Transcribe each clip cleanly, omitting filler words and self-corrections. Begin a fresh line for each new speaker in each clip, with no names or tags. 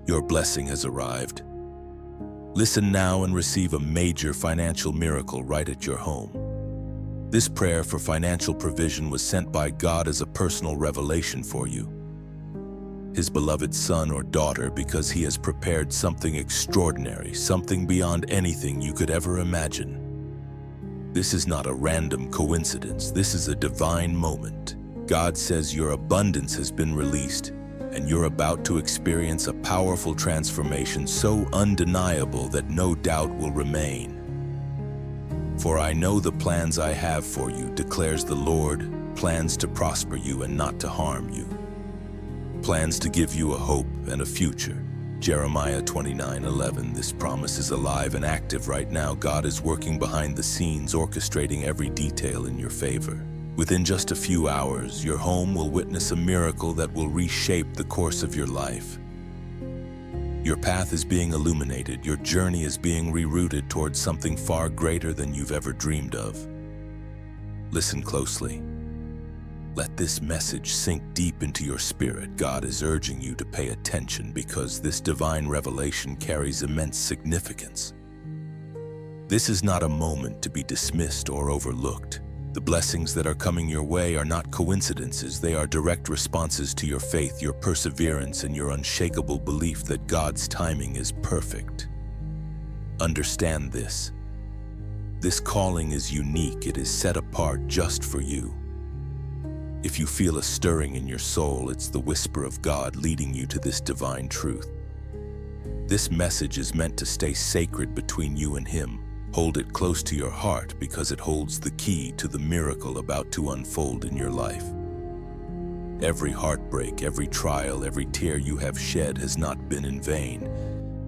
Your blessing has arrived. Listen now and receive a major financial miracle right at your home. This prayer for financial provision was sent by God as a personal revelation for you, His beloved son or daughter, because He has prepared something extraordinary, something beyond anything you could ever imagine. This is not a random coincidence. This is a divine moment. God says your abundance has been released, and you're about to experience a powerful transformation so undeniable that no doubt will remain. For I know the plans I have for you, declares the Lord, plans to prosper you and not to harm you, plans to give you a hope and a future. Jeremiah 29:11. This promise is alive and active right now. God is working behind the scenes, orchestrating every detail in your favor. Within just a few hours, your home will witness a miracle that will reshape the course of your life. Your path is being illuminated. Your journey is being rerouted towards something far greater than you've ever dreamed of. Listen closely. Let this message sink deep into your spirit. God is urging you to pay attention because this divine revelation carries immense significance. This is not a moment to be dismissed or overlooked. The blessings that are coming your way are not coincidences. They are direct responses to your faith, your perseverance, and your unshakable belief that God's timing is perfect. Understand this. This calling is unique. It is set apart just for you. If you feel a stirring in your soul, it's the whisper of God leading you to this divine truth. This message is meant to stay sacred between you and Him. Hold it close to your heart because it holds the key to the miracle about to unfold in your life. Every heartbreak, every trial, every tear you have shed has not been in vain.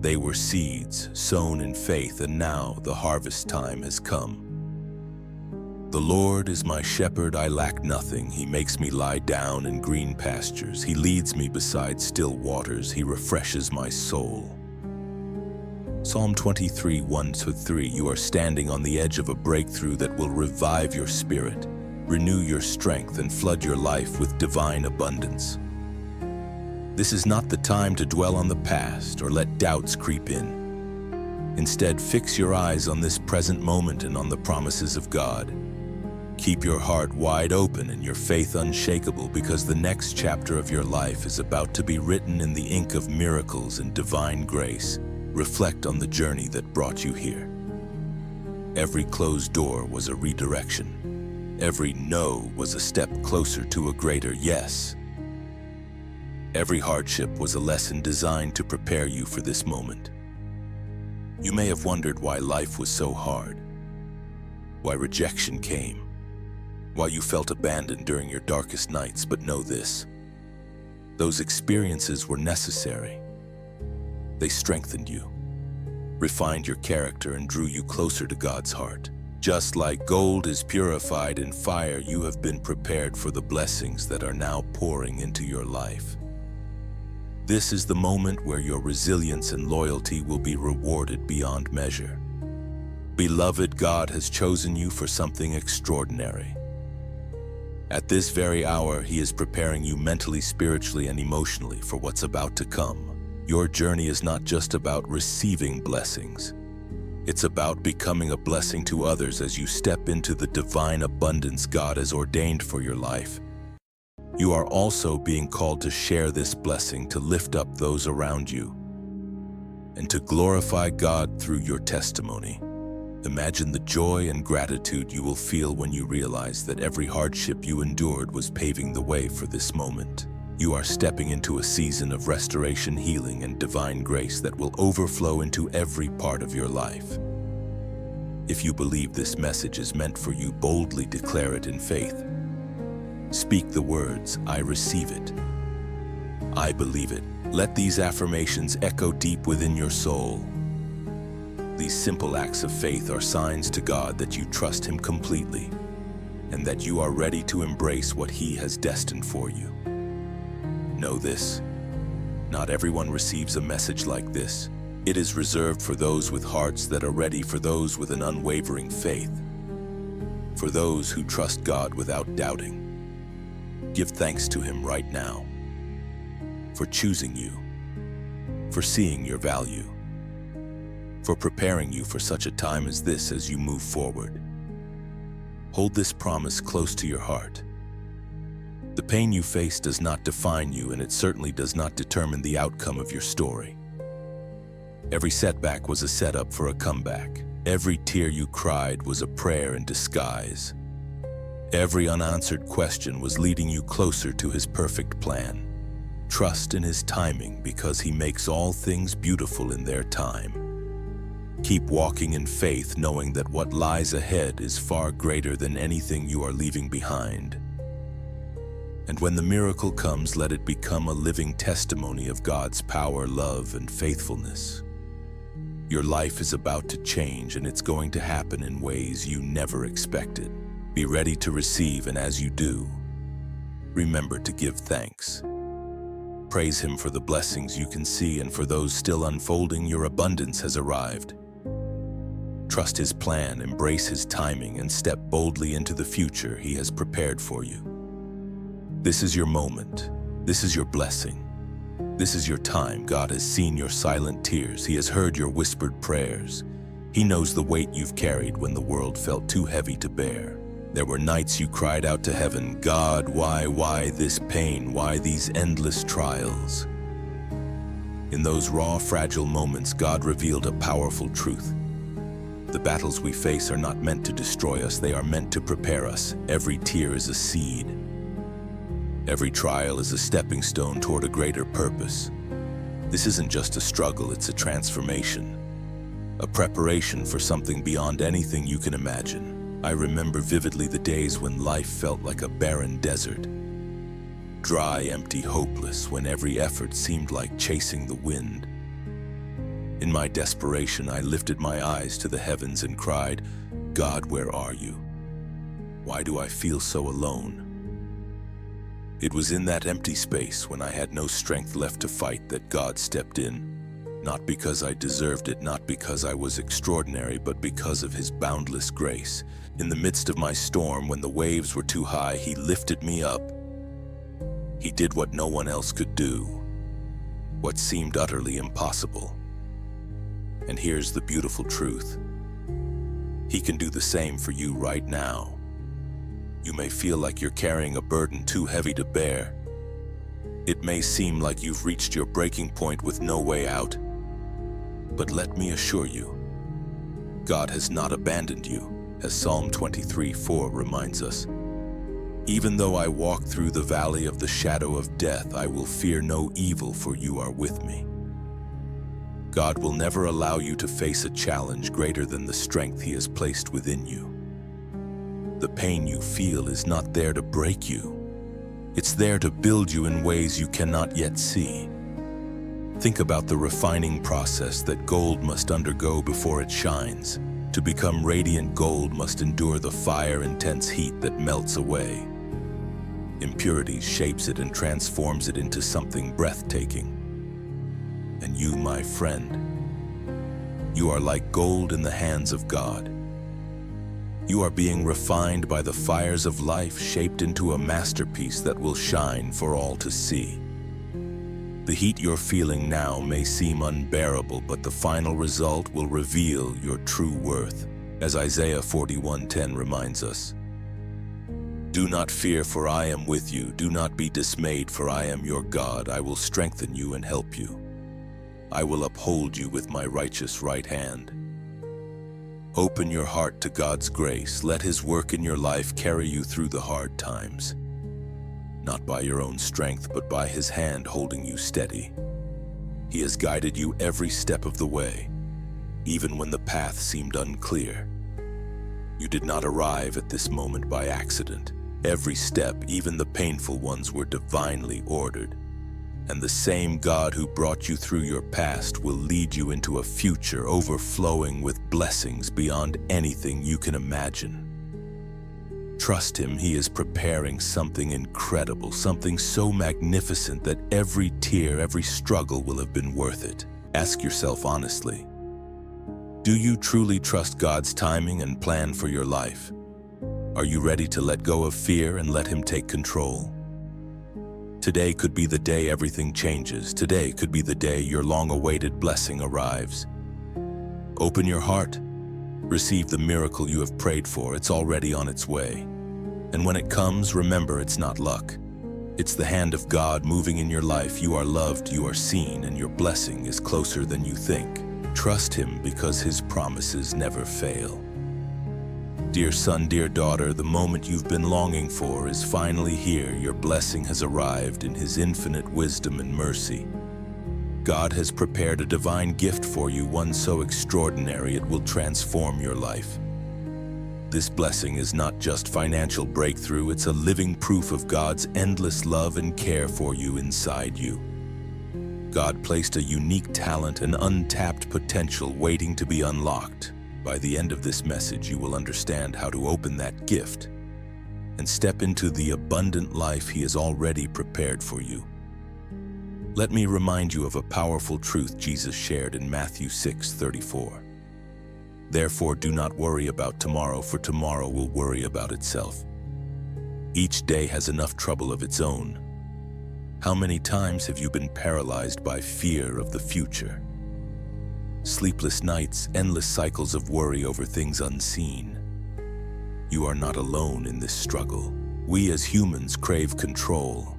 They were seeds sown in faith, and now the harvest time has come. The Lord is my shepherd, I lack nothing. He makes me lie down in green pastures. He leads me beside still waters. He refreshes my soul. Psalm 23, 1-3. You are standing on the edge of a breakthrough that will revive your spirit, renew your strength, and flood your life with divine abundance. This is not the time to dwell on the past or let doubts creep in. Instead, fix your eyes on this present moment and on the promises of God. Keep your heart wide open and your faith unshakable, because the next chapter of your life is about to be written in the ink of miracles and divine grace. Reflect on the journey that brought you here. Every closed door was a redirection. Every no was a step closer to a greater yes. Every hardship was a lesson designed to prepare you for this moment. You may have wondered why life was so hard, why rejection came, why you felt abandoned during your darkest nights, but know this: those experiences were necessary. They strengthened you, refined your character, and drew you closer to God's heart. Just like gold is purified in fire, you have been prepared for the blessings that are now pouring into your life. This is the moment where your resilience and loyalty will be rewarded beyond measure. Beloved, God has chosen you for something extraordinary. At this very hour, He is preparing you mentally, spiritually, and emotionally for what's about to come. Your journey is not just about receiving blessings. It's about becoming a blessing to others as you step into the divine abundance God has ordained for your life. You are also being called to share this blessing, to lift up those around you, and to glorify God through your testimony. Imagine the joy and gratitude you will feel when you realize that every hardship you endured was paving the way for this moment. You are stepping into a season of restoration, healing, and divine grace that will overflow into every part of your life. If you believe this message is meant for you, boldly declare it in faith. Speak the words, I receive it. I believe it. Let these affirmations echo deep within your soul. These simple acts of faith are signs to God that you trust Him completely and that you are ready to embrace what He has destined for you. Know this: not everyone receives a message like this. It is reserved for those with hearts that are ready, for those with an unwavering faith, for those who trust God without doubting. Give thanks to Him right now for choosing you, for seeing your value, for preparing you for such a time as this as you move forward. Hold this promise close to your heart. The pain you face does not define you, and it certainly does not determine the outcome of your story. Every setback was a setup for a comeback. Every tear you cried was a prayer in disguise. Every unanswered question was leading you closer to His perfect plan. Trust in His timing, because He makes all things beautiful in their time. Keep walking in faith, knowing that what lies ahead is far greater than anything you are leaving behind. And when the miracle comes, let it become a living testimony of God's power, love, and faithfulness. Your life is about to change, and it's going to happen in ways you never expected. Be ready to receive, and as you do, remember to give thanks. Praise Him for the blessings you can see, and for those still unfolding, your abundance has arrived. Trust His plan, embrace His timing, and step boldly into the future He has prepared for you. This is your moment. This is your blessing. This is your time. God has seen your silent tears. He has heard your whispered prayers. He knows the weight you've carried when the world felt too heavy to bear. There were nights you cried out to heaven, God, why this pain? Why these endless trials? In those raw, fragile moments, God revealed a powerful truth. The battles we face are not meant to destroy us. They are meant to prepare us. Every tear is a seed. Every trial is a stepping stone toward a greater purpose. This isn't just a struggle, it's a transformation. A preparation for something beyond anything you can imagine. I remember vividly the days when life felt like a barren desert. Dry, empty, hopeless, when every effort seemed like chasing the wind. In my desperation, I lifted my eyes to the heavens and cried, God, where are you? Why do I feel so alone? It was in that empty space, when I had no strength left to fight, that God stepped in. Not because I deserved it, not because I was extraordinary, but because of His boundless grace. In the midst of my storm, when the waves were too high, He lifted me up. He did what no one else could do, what seemed utterly impossible. And here's the beautiful truth. He can do the same for you right now. You may feel like you're carrying a burden too heavy to bear. It may seem like you've reached your breaking point with no way out. But let me assure you, God has not abandoned you, as Psalm 23:4 reminds us. Even though I walk through the valley of the shadow of death, I will fear no evil, for you are with me. God will never allow you to face a challenge greater than the strength He has placed within you. The pain you feel is not there to break you. It's there to build you in ways you cannot yet see. Think about the refining process that gold must undergo before it shines. To become radiant, gold must endure the fire-intense heat that melts away. Impurities shapes it and transforms it into something breathtaking. And you, my friend, you are like gold in the hands of God. You are being refined by the fires of life, shaped into a masterpiece that will shine for all to see. The heat you're feeling now may seem unbearable, but the final result will reveal your true worth. As Isaiah 41:10 reminds us, do not fear, for I am with you. Do not be dismayed, for I am your God. I will strengthen you and help you. I will uphold you with my righteous right hand. Open your heart to God's grace. Let His work in your life carry you through the hard times. Not by your own strength, but by His hand holding you steady. He has guided you every step of the way, even when the path seemed unclear. You did not arrive at this moment by accident. Every step, even the painful ones, were divinely ordered. And the same God who brought you through your past will lead you into a future overflowing with blessings beyond anything you can imagine. Trust Him. He is preparing something incredible, something so magnificent that every tear, every struggle will have been worth it. Ask yourself honestly, do you truly trust God's timing and plan for your life? Are you ready to let go of fear and let Him take control? Today could be the day everything changes. Today could be the day your long-awaited blessing arrives. Open your heart. Receive the miracle you have prayed for. It's already on its way. And when it comes, remember it's not luck. It's the hand of God moving in your life. You are loved, you are seen, and your blessing is closer than you think. Trust Him because His promises never fail. Dear son, dear daughter, the moment you've been longing for is finally here. Your blessing has arrived in His infinite wisdom and mercy. God has prepared a divine gift for you, one so extraordinary it will transform your life. This blessing is not just financial breakthrough, it's a living proof of God's endless love and care for you inside you. God placed a unique talent and untapped potential waiting to be unlocked. By the end of this message, you will understand how to open that gift and step into the abundant life He has already prepared for you. Let me remind you of a powerful truth Jesus shared in Matthew 6:34. Therefore, do not worry about tomorrow, for tomorrow will worry about itself. Each day has enough trouble of its own. How many times have you been paralyzed by fear of the future? Sleepless nights, endless cycles of worry over things unseen. You are not alone in this struggle. We as humans crave control.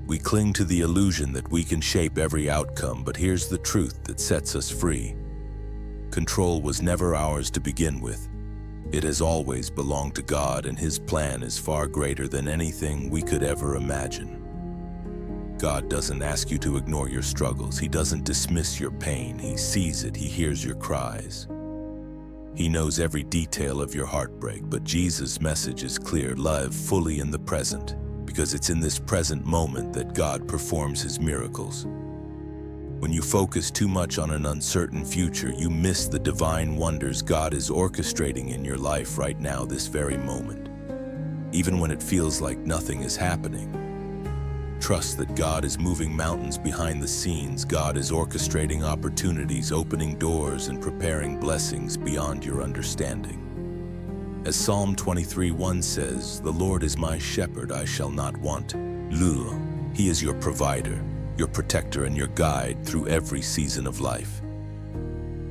We cling to the illusion that we can shape every outcome, but here's the truth that sets us free. Control was never ours to begin with. It has always belonged to God, and His plan is far greater than anything we could ever imagine. God doesn't ask you to ignore your struggles. He doesn't dismiss your pain. He sees it. He hears your cries. He knows every detail of your heartbreak, but Jesus' message is clear: live fully in the present, because it's in this present moment that God performs His miracles. When you focus too much on an uncertain future, you miss the divine wonders God is orchestrating in your life right now, this very moment. Even when it feels like nothing is happening, trust that God is moving mountains behind the scenes. God is orchestrating opportunities, opening doors, and preparing blessings beyond your understanding. As Psalm 23:1 says, "The Lord is my shepherd, I shall not want." He is your provider, your protector, and your guide through every season of life.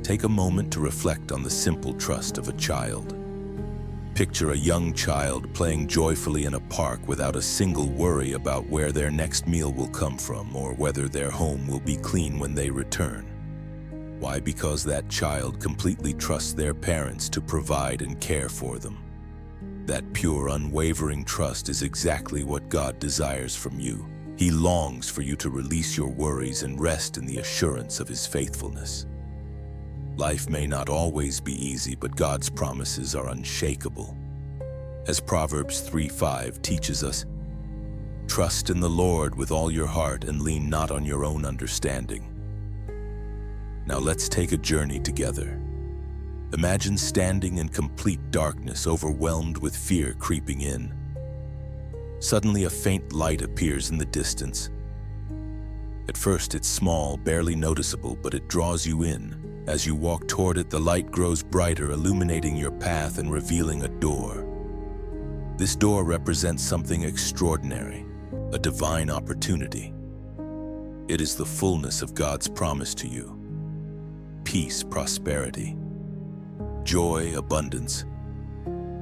Take a moment to reflect on the simple trust of a child. Picture a young child playing joyfully in a park without a single worry about where their next meal will come from or whether their home will be clean when they return. Why? Because that child completely trusts their parents to provide and care for them. That pure, unwavering trust is exactly what God desires from you. He longs for you to release your worries and rest in the assurance of His faithfulness. Life may not always be easy, but God's promises are unshakable. As Proverbs 3:5 teaches us, trust in the Lord with all your heart and lean not on your own understanding. Now let's take a journey together. Imagine standing in complete darkness, overwhelmed with fear creeping in. Suddenly a faint light appears in the distance. At first it's small, barely noticeable, but it draws you in. As you walk toward it, the light grows brighter, illuminating your path and revealing a door. This door represents something extraordinary, a divine opportunity. It is the fullness of God's promise to you: peace, prosperity, joy, abundance.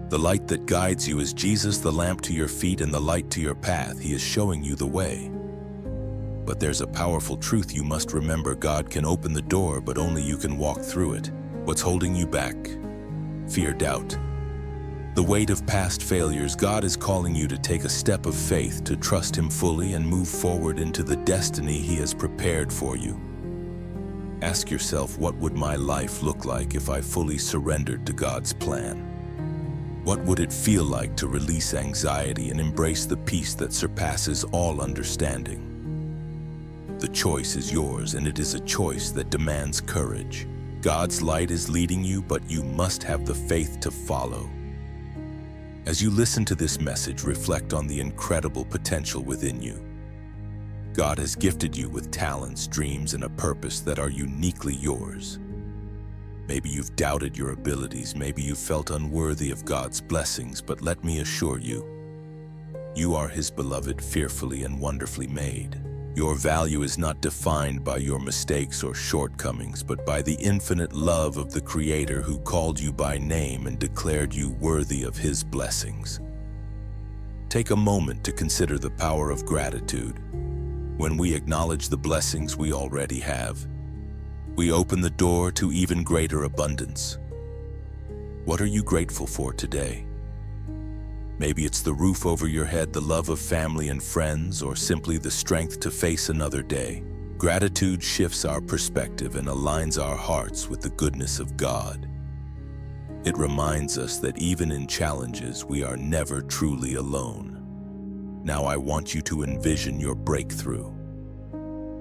The light that guides you is Jesus, the lamp to your feet and the light to your path. He is showing you the way. But there's a powerful truth you must remember: God can open the door, but only you can walk through it. What's holding you back? Fear, doubt, the weight of past failures. God is calling you to take a step of faith, to trust Him fully and move forward into the destiny He has prepared for you. Ask yourself, what would my life look like if I fully surrendered to God's plan? What would it feel like to release anxiety and embrace the peace that surpasses all understanding? The choice is yours, and it is a choice that demands courage. God's light is leading you, but you must have the faith to follow. As you listen to this message, reflect on the incredible potential within you. God has gifted you with talents, dreams, and a purpose that are uniquely yours. Maybe you've doubted your abilities, maybe you felt unworthy of God's blessings, but let me assure you, You are His beloved, fearfully and wonderfully made. Your value is not defined by your mistakes or shortcomings, but by the infinite love of the Creator who called you by name and declared you worthy of His blessings. Take a moment to consider the power of gratitude. When we acknowledge the blessings we already have, we open the door to even greater abundance. What are you grateful for today? Maybe it's the roof over your head, the love of family and friends, or simply the strength to face another day. Gratitude shifts our perspective and aligns our hearts with the goodness of God. It reminds us that even in challenges, we are never truly alone. Now I want you to envision your breakthrough.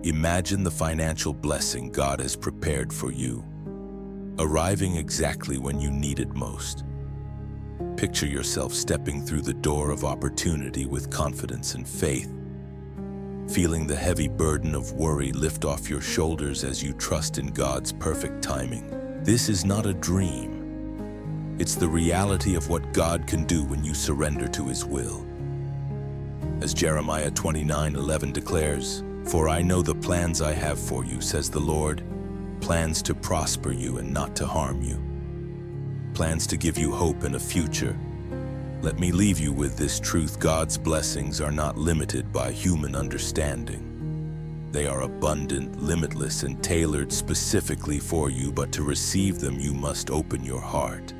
Imagine the financial blessing God has prepared for you, arriving exactly when you need it most. Picture yourself stepping through the door of opportunity with confidence and faith, feeling the heavy burden of worry lift off your shoulders as you trust in God's perfect timing. This is not a dream. It's the reality of what God can do when you surrender to His will. As Jeremiah 29:11 declares, "For I know the plans I have for you, says the Lord, plans to prosper you and not to harm you, plans to give you hope and a future." Let me leave you with this truth: God's blessings are not limited by human understanding. They are abundant, limitless, and tailored specifically for you, but to receive them you must open your heart.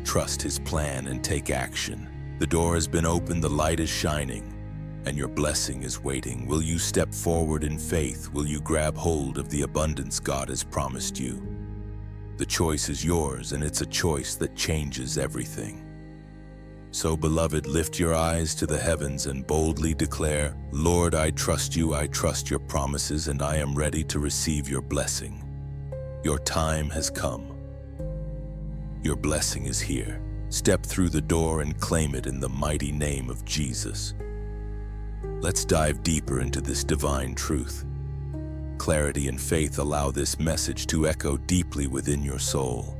Trust His plan and take action. The door has been opened, the light is shining, and your blessing is waiting. Will you step forward in faith? Will you grab hold of the abundance God has promised you? The choice is yours, and it's a choice that changes everything. So, beloved, lift your eyes to the heavens and boldly declare, "Lord, I trust you, I trust your promises, and I am ready to receive your blessing." Your time has come. Your blessing is here. Step through the door and claim it in the mighty name of Jesus. Let's dive deeper into this divine truth. Clarity and faith allow this message to echo deeply within your soul.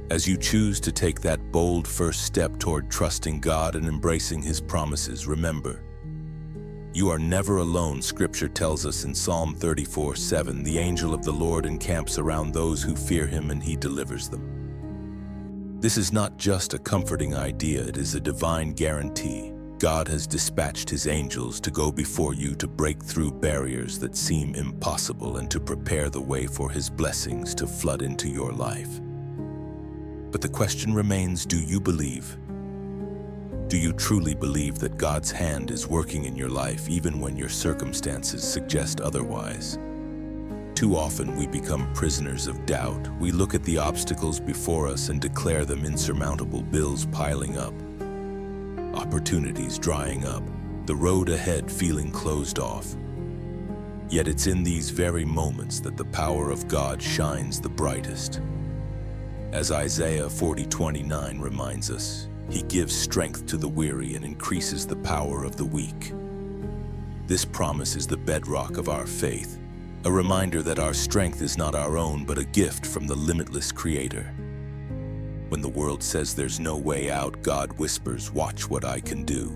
As you choose to take that bold first step toward trusting God and embracing His promises, remember, you are never alone. Scripture tells us in Psalm 34:7, "The angel of the Lord encamps around those who fear Him, and He delivers them." This is not just a comforting idea, it is a divine guarantee. God has dispatched His angels to go before you to break through barriers that seem impossible and to prepare the way for His blessings to flood into your life. But the question remains, do you believe? Do you truly believe that God's hand is working in your life even when your circumstances suggest otherwise? Too often we become prisoners of doubt. We look at the obstacles before us and declare them insurmountable, bills piling up, opportunities drying up, the road ahead feeling closed off. Yet it's in these very moments that the power of God shines the brightest. As Isaiah 40:29 reminds us, He gives strength to the weary and increases the power of the weak. This promise is the bedrock of our faith, a reminder that our strength is not our own but a gift from the limitless Creator. When the world says there's no way out, God whispers, "Watch what I can do."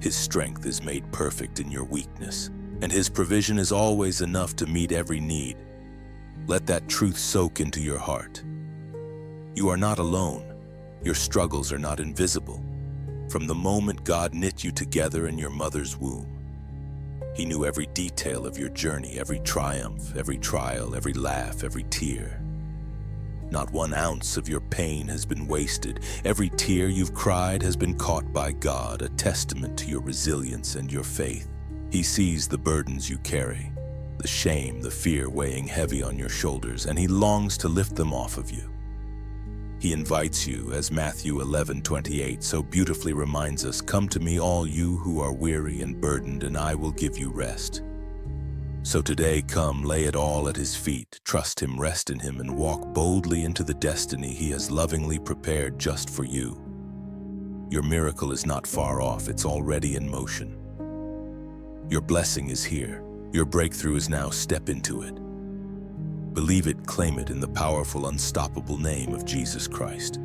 His strength is made perfect in your weakness, and His provision is always enough to meet every need. Let that truth soak into your heart. You are not alone. Your struggles are not invisible. From the moment God knit you together in your mother's womb, He knew every detail of your journey, every triumph, every trial, every laugh, every tear. Not one ounce of your pain has been wasted. Every tear you've cried has been caught by God, a testament to your resilience and your faith. He sees the burdens you carry, the shame, the fear weighing heavy on your shoulders, and He longs to lift them off of you. He invites you, as Matthew 11:28 so beautifully reminds us, "Come to me, all you who are weary and burdened, and I will give you rest." So today, come, lay it all at His feet, trust Him, rest in Him, and walk boldly into the destiny He has lovingly prepared just for you. Your miracle is not far off, it's already in motion. Your blessing is here. Your breakthrough is now. Step into it. Believe it, claim it in the powerful, unstoppable name of Jesus Christ.